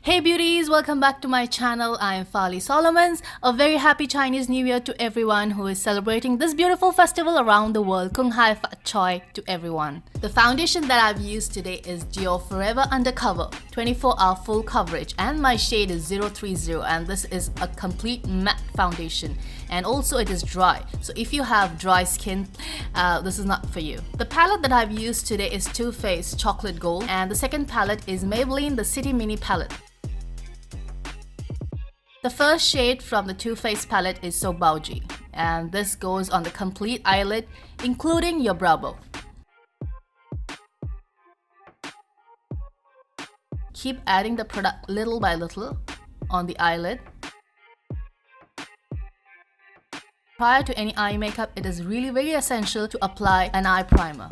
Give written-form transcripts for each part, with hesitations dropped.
Hey beauties, welcome back to my channel. I am Fali Solomons. A very happy Chinese New Year to everyone who is celebrating this beautiful festival around the world. Kung Hai Fat Choi to everyone. The foundation that I've used today is Dior Forever Undercover 24-hour full coverage, and my shade is 030, and this is a complete matte foundation, and also it is dry. So if you have dry skin, this is not for you. The palette that I've used today is Too Faced Chocolate Gold, and the second palette is Maybelline the City Mini Palette. The first shade from the Too Faced palette is So Bobbi, and this goes on the complete eyelid, including your brow bone. Keep adding the product little by little on the eyelid. Prior to any eye makeup, it is really very essential to apply an eye primer.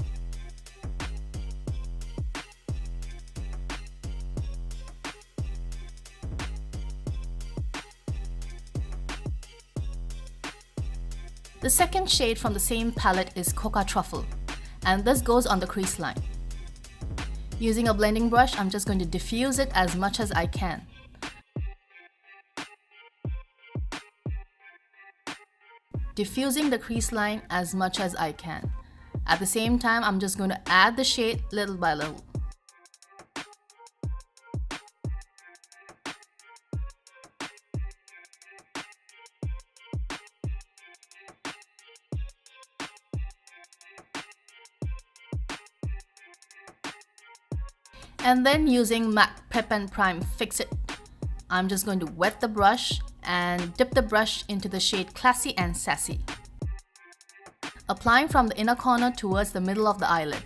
The second shade from the same palette is Coca Truffle, and this goes on the crease line. Using a blending brush, I'm just going to diffuse it as much as I can. Diffusing the crease line as much as I can. At the same time, I'm just going to add the shade little by little. And then using MAC Prep and Prime Fix It, I'm just going to wet the brush and dip the brush into the shade Classy and Sassy. Applying from the inner corner towards the middle of the eyelid.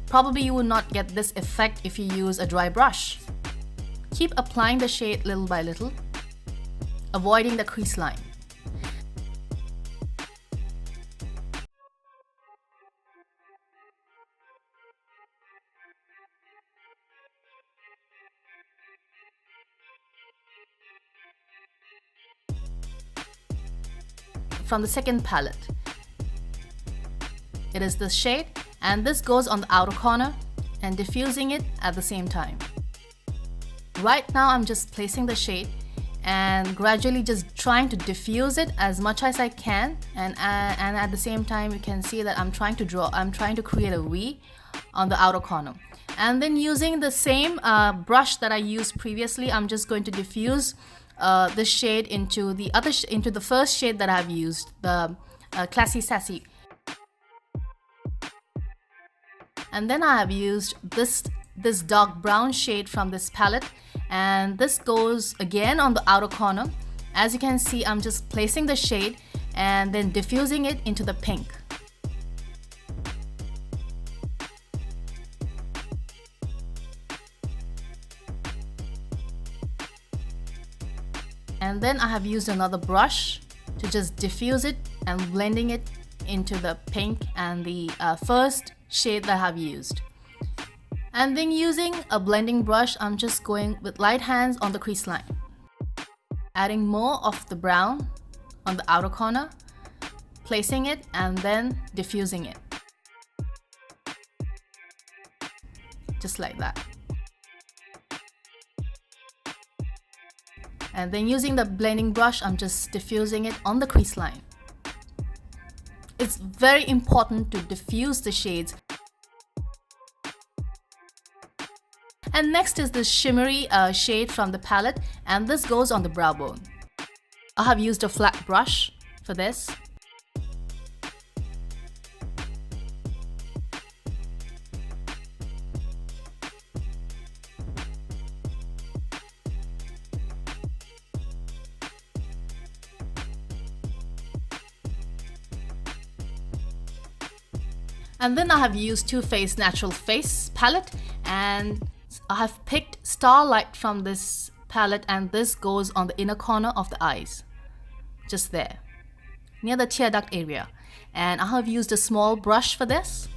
Probably you will not get this effect if you use a dry brush. Keep applying the shade little by little, avoiding the crease line. From the second palette, it is this shade, and this goes on the outer corner and diffusing it at the same time. Right now I'm just placing the shade and gradually just trying to diffuse it as much as I can, and at the same time you can see that I'm trying to create a V on the outer corner. And then using the same brush that I used previously, I'm just going to diffuse the shade into the first shade that I've used, the Classy Sassy. And then I have used this dark brown shade from this palette, and this goes again on the outer corner. As you can see, I'm just placing the shade and then diffusing it into the pink. And then I have used another brush to just diffuse it and blending it into the pink and the first shade that I have used. And then using a blending brush, I'm just going with light hands on the crease line. Adding more of the brown on the outer corner, placing it and then diffusing it. Just like that. And then using the blending brush, I'm just diffusing it on the crease line. It's very important to diffuse the shades. And next is this shimmery shade from the palette, and this goes on the brow bone. I have used a flat brush for this. And then I have used Too Faced Natural Face palette, and I have picked Starlight from this palette, and this goes on the inner corner of the eyes, just there, near the tear duct area. And I have used a small brush for this.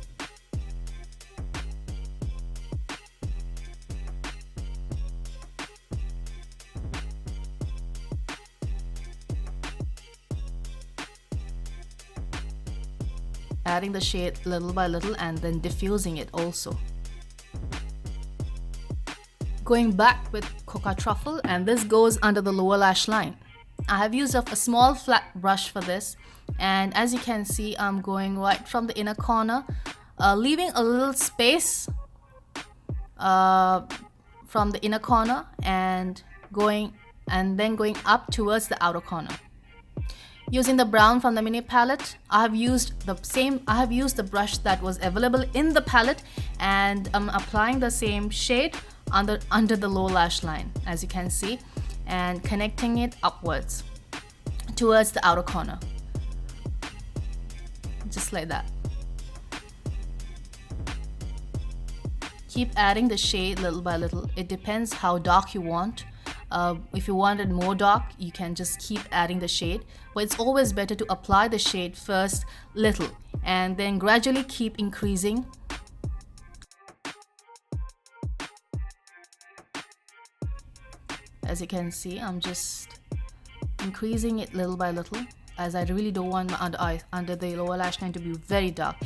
adding the shade little by little and then diffusing it also. Going back with Coca Truffle, and this goes under the lower lash line. I have used a small flat brush for this, and as you can see, I'm going right from the inner corner, leaving a little space from the inner corner and then going up towards the outer corner. Using the brown from the mini palette, I have used the brush that was available in the palette, and I'm applying the same shade under the lower lash line, as you can see, and connecting it upwards towards the outer corner, just like that. Keep adding the shade little by little. It depends how dark you want. If you want it more dark, you can just keep adding the shade, but it's always better to apply the shade first little and then gradually keep increasing. As you can see, I'm just increasing it little by little, as I really don't want my under the lower lash line to be very dark.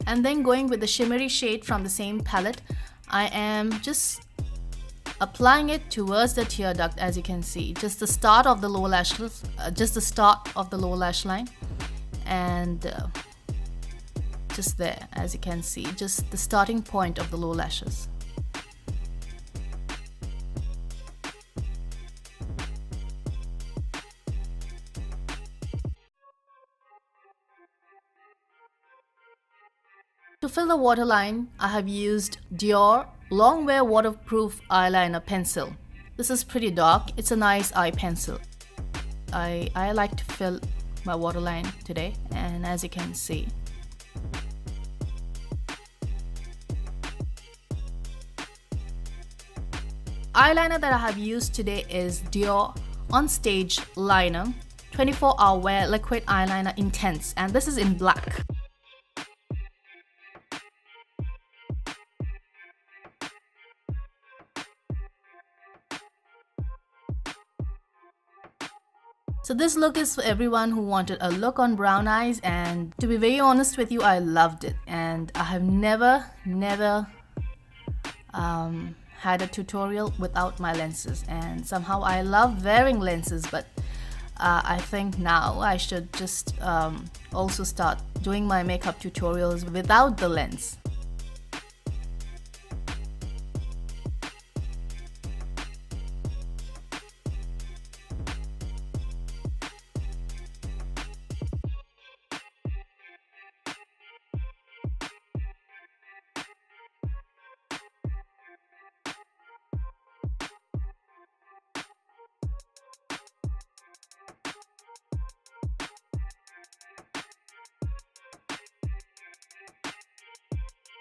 And then going with the shimmery shade from the same palette, I am just applying it towards the tear duct, as you can see, just the start of the lower lashes, just the start of the lower lash line, and just there, as you can see, just the starting point of the lower lashes. To fill the waterline, I have used Dior Longwear Waterproof Eyeliner Pencil. This is pretty dark. It's a nice eye pencil. I like to fill my waterline today, and as you can see, eyeliner that I have used today is Dior On Stage Liner 24-hour Wear Liquid Eyeliner Intense, and this is in black. So this look is for everyone who wanted a look on brown eyes, and to be very honest with you, I loved it, and I have never had a tutorial without my lenses, and somehow I love wearing lenses, but I think now I should just also start doing my makeup tutorials without the lens.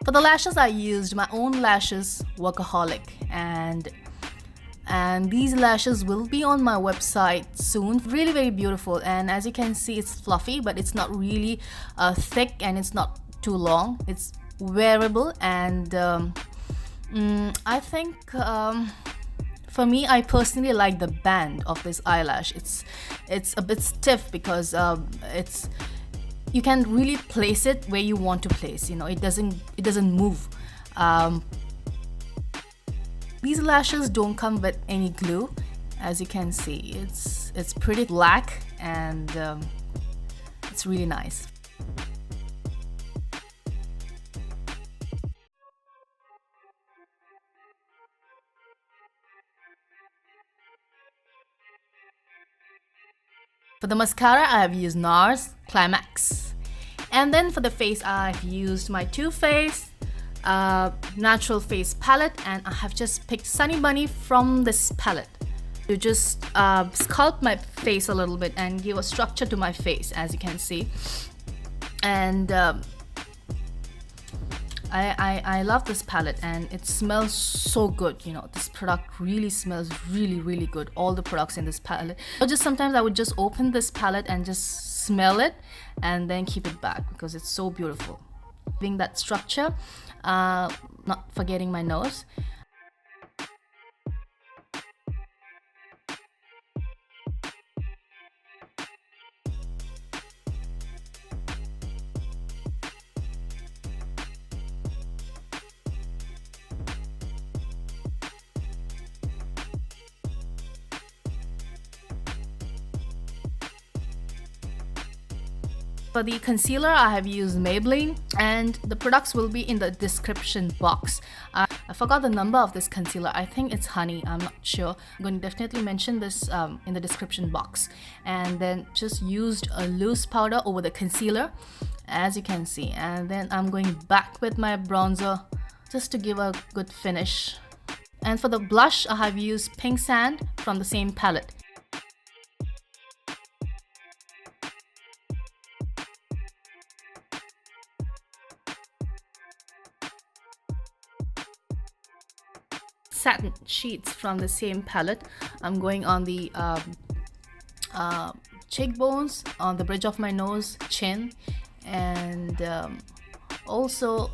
For the lashes, I used my own lashes, Workaholic, and these lashes will be on my website soon. Really very beautiful, and as you can see, it's fluffy, but it's not really thick, and it's not too long. It's wearable, and I think for me, I personally like the band of this eyelash. It's a bit stiff because you can really place it where you want to place. You know, it doesn't move. These lashes don't come with any glue, as you can see. It's pretty black, and it's really nice. For the mascara, I have used Nars Climax. And then for the face, I've used my Too Faced Natural Face Palette, and I have just picked Sunny Bunny from this palette to just sculpt my face a little bit and give a structure to my face, as you can see. And I love this palette, and it smells so good. You know, this product really smells really good, all the products in this palette. So just sometimes I would just open this palette and just smell it and then keep it back because it's so beautiful. giving that structure, not forgetting my nose. For the concealer, I have used Maybelline, and the products will be in the description box. I forgot the number of this concealer. I think it's Honey. I'm not sure. I'm going to definitely mention this in the description box. And then just used a loose powder over the concealer, as you can see. And then I'm going back with my bronzer just to give a good finish. And for the blush, I have used Pink Sand from the same palette. Satin sheets from the same palette. I'm going on the cheekbones, on the bridge of my nose, chin, and also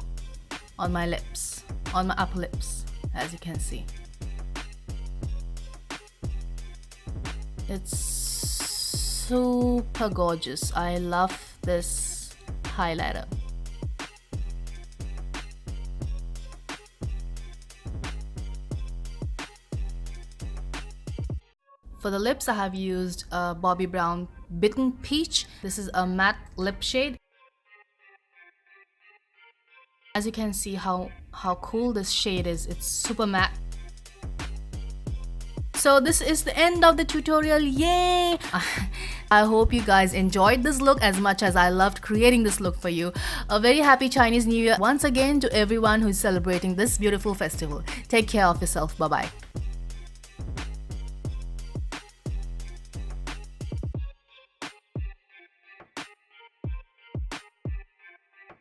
on my lips, on my upper lips, as you can see. It's super gorgeous. I love this highlighter. For the lips, I have used a Bobbi Brown Bitten Peach. This is a matte lip shade. As you can see how cool this shade is. It's super matte. So this is the end of the tutorial. Yay! I hope you guys enjoyed this look as much as I loved creating this look for you. A very happy Chinese New Year once again to everyone who's celebrating this beautiful festival. Take care of yourself. Bye-bye.